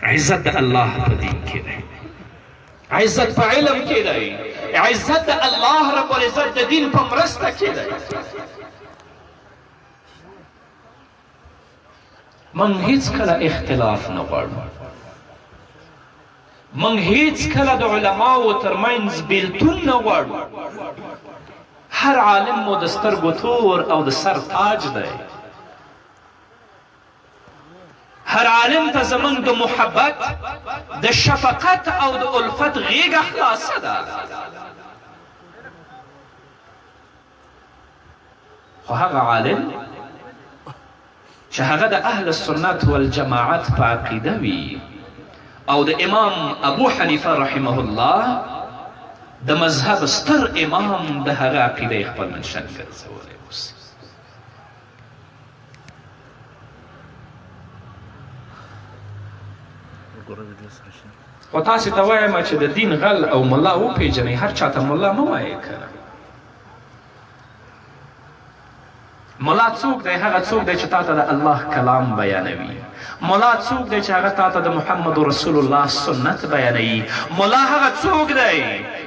عزت د الله په دین کې دی، عزت په علم کې دی، عزت د الله رب العزت د دین په مرسته کې دی. من هیڅکله اختلاف نه غواړو، من هیڅکله د علماو ترمنځ بیلتون نه غواړو. هر عالم مو د سترګو تور او د سر تاج دی. هر عالم ته زموږ د محبت، د شفقت او د الفت غیږه خلاصه ده. خو هغه عالم چې هغه د اهل السنت والجماعت په عقیده وي او د امام ابو حنیفه رحمه الله د مذهب ستر امام د هغه عقیده یې خپل منشن ګرځولی اوسي. خو تاسې ته وایم چې د دین غل او ملا وپېژنئ، هر چا ته ملا مه وایئ که ملا څوک دی؟ هغه څوک دی چې تا ته د الله کلام بیانوي. ملا څوک دی چې هغه تا ته د محمد رسول الله سنت بیانوي. ملا هغه څوک دی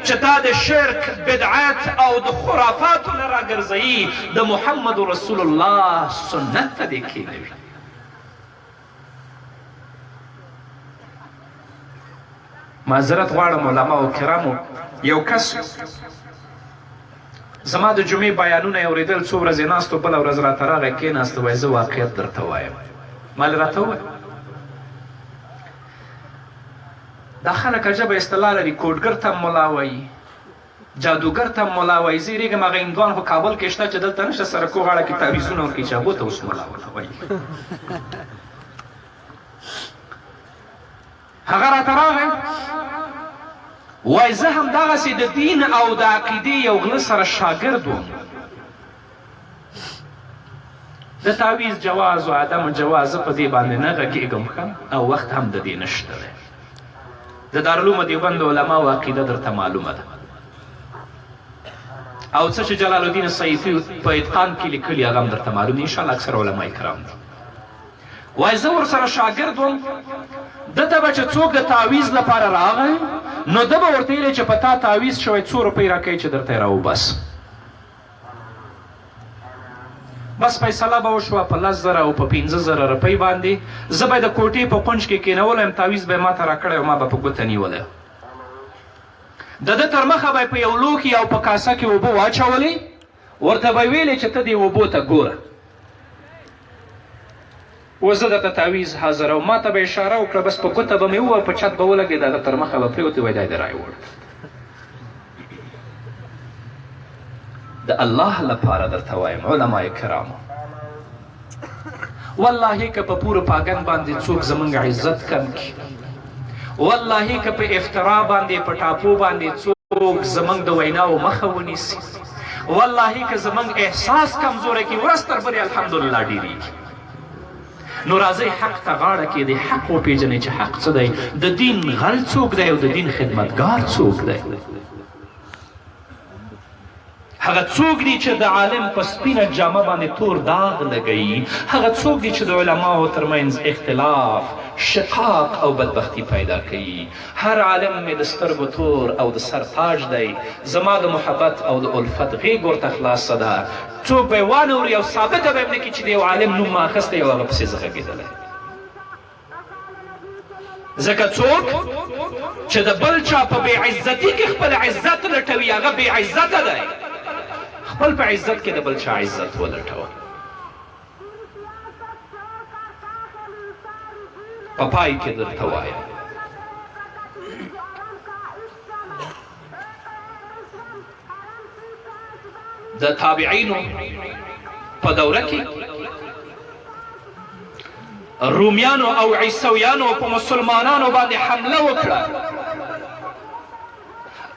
چې تا د شرک، بدعت او د خرافاتو نه راګرځوي، د محمد رسول الله سنت ته دې کښېنوي. معذرت غواړم علماو کرامو، یو کس زما د جمعې بیانونه یې اورېدل، څو ورځې ناست و، بله ورځ راته راغی کېناست، وایي زه واقعیت درته وایم. ما لې راته وویل دا خلک عجبه اصطلاح لري، کوډګر ته ملا وایي، جادوګر ته ملا وایي. زه یېرېږم هغه هندوان خو کابل کې شته چې دلته نشته، سرکو غاړه کې تعویضونه ورکوي چې هغو ته اوس ملا وایي. هغه راته راغی وای زه همدغسې د دین او د عقیدې یو غله سره شاګرد وم. د تعویض جواز و عدم جواز زه په دې باندې نه غږېږم ښه، او وخت هم د دې نشته دی. د دارالعلوم دیوبند علماو عقیده درته معلومه ده، او څه چې جلال الدین الصیفي په اتقان کې لیکلي هغه هم درته معلوم دي، انشاءالله اکثر علما کرام دي. وای زه ورسره شاګرد وم، ده ته به چې څوک د تعویض لپاره راغی نو ده به ورته ویلی چې په تا تعویض شوی 2 روپۍ راکوي چې درته یې راوبس. بس فیصله به وشوه په 10,000 او په 15,000 روپۍ باندې. زه به یې د کوټې په کونج کې کېنولی یم، تعویض به یې ما ته راکړی او ما به په ګوته نیولی. د ده تر مخه به یې په یو لوښي او په کاسه کې اوبه واچولې، ورته به یې ویلې چې ته دې اوبو ته ګوره، و زه درته تعویض حاضر، او ما ته به اشاره وکړه، بس په ګوته به مې ووهه، په چت به ولګېد، هغه تر مخه به پرېوتې، وایي دا یې رایوړ. د الله لپاره درته وایم علما کرامو، والله که په پوره پاګن باندې څوک زموږ عزت کم کړي، والله که په افترا باندې په ټاپو باندې څوک زموږ د ویناو مخه ونیسي، والله که زموږ احساس کمزوری کړي، ورځ تر بلې الحمدلله ډېرېږي. نو راځئ حق ته غاړه کېږدئ، حق وپېژنئ چې حق څه دی، د دین غل څوک دی او د دین خدمتګار څوک دی. هغه څوک دی چې د عالم په سپینه جامه باندې تور داغ لګوي، هغه څوک دی چې د علماو ترمنځ اختلاف، شقاق او بدبختي پیدا کوي. هر عالم مې د سترګو تور او د سر تاج دی، زما د محبت او د الفت غیږ ورته خلاصه ده. څوک به یې وانوري او ثابته به یې نه کړي چې د یو عالم نوم ما اخیستی او هغه پسې زه غږېدلی. ځکه څوک چې د بل چا په بې عزتي کې خپل عزت لټوي هغه بې عزته دی. خپل په عزت کې د بل چا عزت ولټوه. په پای کې درته وایم د تابعینو په دوره کې رومیانو او عیسویانو په مسلمانانو باندې حمله وکړه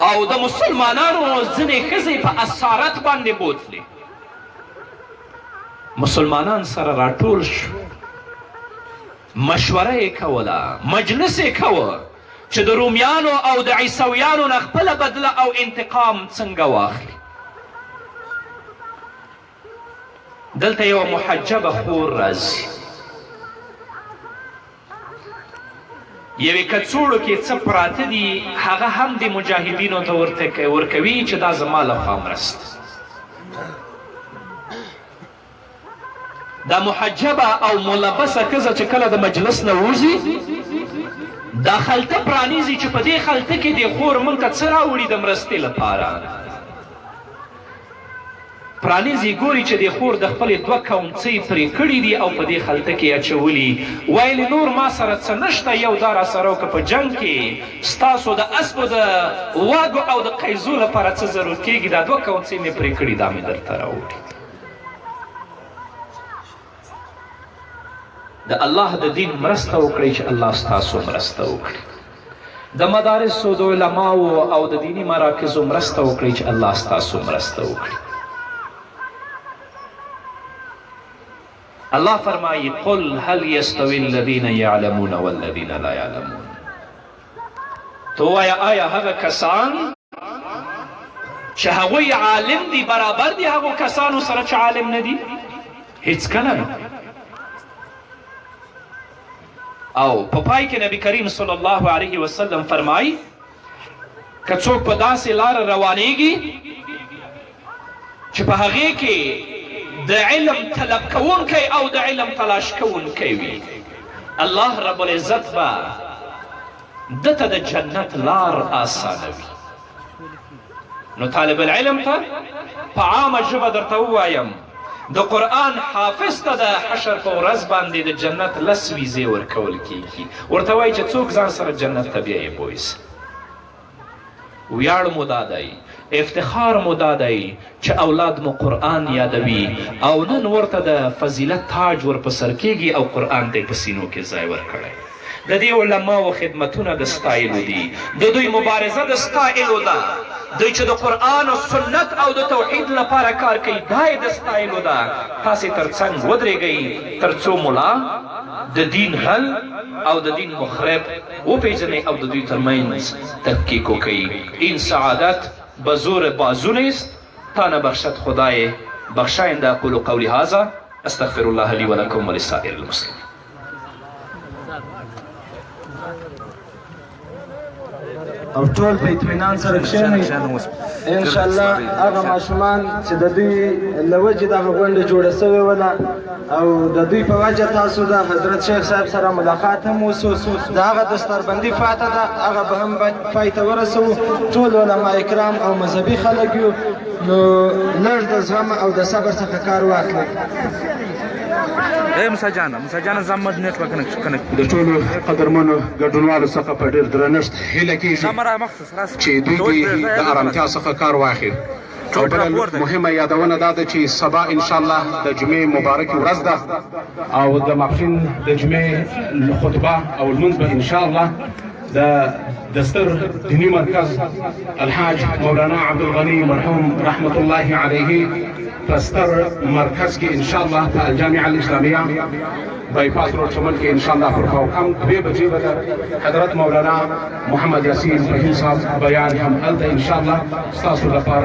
او د مسلمانانو ځینې ښځې په اسارت باندې بوتلې. مسلمانان سره راټول شو، مشوره یې کوله، مجلس یې کوه چې د رومیانو او د عیسویانو نه خپله بدله او انتقام څنګه واخلي. دلته یوه محجبه خور راځي، یوې کڅوړو کې څه پراته دي هغه هم د مجاهدینو ته ورکوي چې دا زما لخوا مرسته. دا محجبه او ملبسه ښځه چې کله د مجلس نه وځي دا خلطه پرانیزي چې په دې خلطه کې د خور موږ ته څه راوړي د مرستې لپاره. پرانیزي ګوري چې د خور د خپلې 2 کونڅۍ پرې کړي دي او په دې خلطه کې اچولي. ویلې نور ما سره څه نشته، یو دا راسره وکړه په جنګ کې ستاسو د اسپو د واګو او د قیزو لپاره څه ضرورت کېږي، دا 2 کونڅۍ مې پرې کړي دا مې درته راوړي. د الله د دین مرسته وکړئ چې الله ستاسو مرسته وکړي. د مدارسو د علماو او د دیني مراکزو مرسته وکړئ چې الله ستاسو مرسته وکړي. الله فرمایي قل هل یستوی الذین یعلمون والذین لا یعلمون. تو وایه آیا هغه کسان چې هغوی عالم دي برابر دي هغو کسانو سره چې عالم نه دي؟ هیڅکله نه. او په پای کې نبی کریم صلی الله علیه وسلم فرمایي که څوک په داسې لاره روانیږي چې په هغې کې د علم طلب کوونکی او د علم تلاش کوونکی وي، الله رب العزت به دته د جنت لار آسانوي. نو طالب العلم ته په عامه ژبه درته ووایم د قرآن حافظ ته د حشر په ورځ باندې د جنت 10 ویزې ورکول کیږي. ورته وایي چې څوک ځان سره جنت ته بیایي بویسه. ویاړ مو دا دی، افتخار مو دا دی چې اولاد مو قرآن یادوي او نن ورته د فضیلت تاج ور په سر کیږي او قرآن ته یې په سینو کې ځای ورکړی. د دې علماو خدمتونه د ستایلو دي، د دوی مبارزه د ستایلو ده. دوی چې د قرآن او سنت او د توحید لپاره کار کوي دا یې د ستایلو ده. تاسې تر څنګ ودرېږئ تر څو ملا د دین غل او د دین مخرب وپېژنئ او د دوی ترمنځ تفکیک وکړئ. این سعادت به زور بازو نیست تا نبخشد خدای بخشاینده. اقول قولی هذا استغفر الله لي ولكم ولسائر المسلمين. او ټول په اطمینان سره کښېنئ. انشاءالله هغه ماشومان چې د دوی له وجې دغه غونډه جوړه سوې وله او د دوی په وجه تاسو د حضرت شیخ صاحب سره ملاقات هم وسو، د هغه دستاربندي فاته ده هغه به هم پای ته ورسوو. ټول علما کرام او مذهبي خلک یو، نو لږ د زغم او د صبر څخه کار واخلئ. موسی جانه زموږ نیټورک کنیکټ د ټولو قدرمنو ګډونوالو څخه په ډېر درنښت هیله کېږي چې دوی د ارامتیا څخه کار واخلي. او بله مهمه یادونه دا ده چې سبا انشاءالله د جمعې مبارکې ورځ ده او د ماپښین د جمعې خطبه او لمونځ به انشاءالله د ستر دیني مرکز الحاج مولانا عبدالغني مرحوم رحمة الله علیه په ستر مرکز کې انشاءالله په الجامعه الاسلامیه بایپاس روډ چمن کې انشاءالله پر خواکم 2 بجې به حضرت مولانا محمد یاسین فهیم صاحب بیان هم هلته انشاءالله ستاسو لپاره